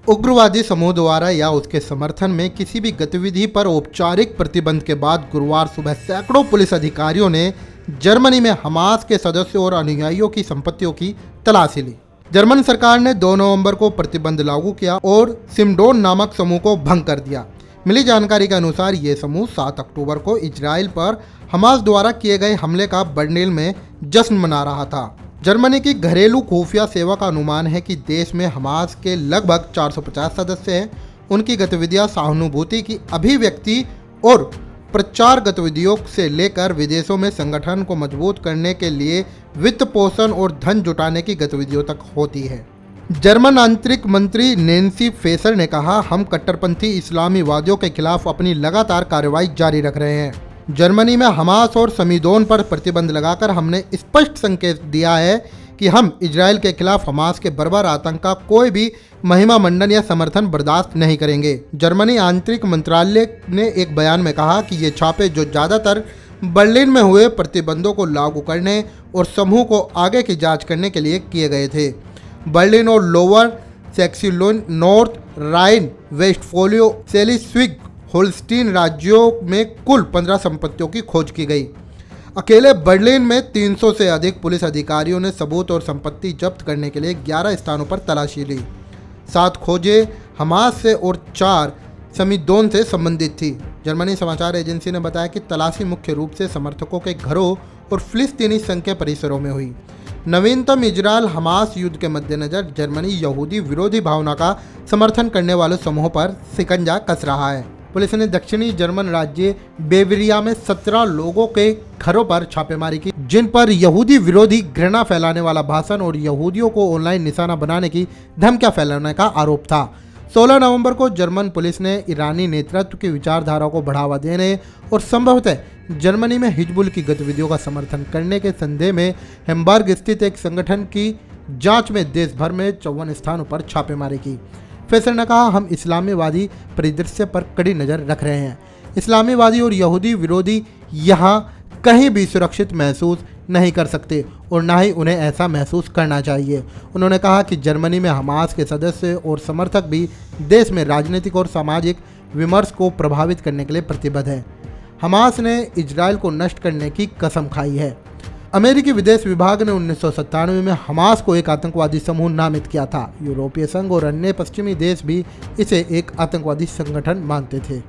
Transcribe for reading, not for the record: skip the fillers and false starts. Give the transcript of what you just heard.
उग्रवादी समूह द्वारा या उसके समर्थन में किसी भी गतिविधि पर औपचारिक प्रतिबंध के बाद गुरुवार सुबह सैकड़ों पुलिस अधिकारियों ने जर्मनी में हमास के सदस्यों और अनुयायियों की संपत्तियों की तलाशी ली। जर्मन सरकार ने 2 नवंबर को प्रतिबंध लागू किया और सिमडोन नामक समूह को भंग कर दिया। मिली जानकारी के अनुसार ये समूह 7 अक्टूबर को इजराइल पर हमास द्वारा किए गए हमले का बर्लिन में जश्न मना रहा था। जर्मनी की घरेलू खुफिया सेवा का अनुमान है कि देश में हमास के लगभग 450 सदस्य हैं। उनकी गतिविधियां सहानुभूति की अभिव्यक्ति और प्रचार गतिविधियों से लेकर विदेशों में संगठन को मजबूत करने के लिए वित्त पोषण और धन जुटाने की गतिविधियों तक होती है। जर्मन आंतरिक मंत्री नैन्सी फेसर ने कहा, हम कट्टरपंथी इस्लामीवादियों के खिलाफ अपनी लगातार कार्रवाई जारी रख रहे हैं। जर्मनी में हमास और समीदोन पर प्रतिबंध लगाकर हमने स्पष्ट संकेत दिया है कि हम इजराइल के खिलाफ हमास के बर्बर आतंक का कोई भी महिमा मंडन या समर्थन बर्दाश्त नहीं करेंगे। जर्मनी आंतरिक मंत्रालय ने एक बयान में कहा कि ये छापे जो ज़्यादातर बर्लिन में हुए प्रतिबंधों को लागू करने और समूह को आगे की जांच करने के लिए किए गए थे। बर्लिन और lower Saxon, North Rhine वेस्टफोलिया, सेलिस्विग Holstein राज्यों में कुल 15 संपत्तियों की खोज की गई। अकेले बर्लिन में 300 से अधिक पुलिस अधिकारियों ने सबूत और संपत्ति जब्त करने के लिए 11 स्थानों पर तलाशी ली। 7 खोजें हमास से और 4 समीदोन से संबंधित थी। जर्मनी समाचार एजेंसी ने बताया कि तलाशी मुख्य रूप से समर्थकों के घरों और फिलिस्तीनी संघ के परिसरों में हुई। नवीनतम इजरायल हमास युद्ध के मद्देनजर जर्मनी यहूदी विरोधी भावना का समर्थन करने वाले समूहों पर शिकंजा कस रहा है। पुलिस ने दक्षिणी जर्मन राज्य बेवरिया में 17 लोगों के घरों पर छापेमारी की, जिन पर यहूदी विरोधी घृणा फैलाने वाला भाषण और यहूदियों को ऑनलाइन निशाना बनाने की धमकियां फैलाने का आरोप था। 16 नवंबर को जर्मन पुलिस ने ईरानी नेतृत्व की विचारधारा को बढ़ावा देने और संभवतः जर्मनी में हिजबुल की गतिविधियों का समर्थन करने के संदेह में हैम्बर्ग स्थित एक संगठन की जांच में देश भर में 54 स्थानों पर छापेमारी की। फेसर ने कहा, हम इस्लामीवादी परिदृश्य पर कड़ी नज़र रख रहे हैं। इस्लामीवादी और यहूदी विरोधी यहाँ कहीं भी सुरक्षित महसूस नहीं कर सकते और ना ही उन्हें ऐसा महसूस करना चाहिए। उन्होंने कहा कि जर्मनी में हमास के सदस्य और समर्थक भी देश में राजनीतिक और सामाजिक विमर्श को प्रभावित करने के लिए प्रतिबद्ध है। हमास ने इजराइल को नष्ट करने की कसम खाई है। अमेरिकी विदेश विभाग ने 1997 में हमास को एक आतंकवादी समूह नामित किया था। यूरोपीय संघ और अन्य पश्चिमी देश भी इसे एक आतंकवादी संगठन मानते थे।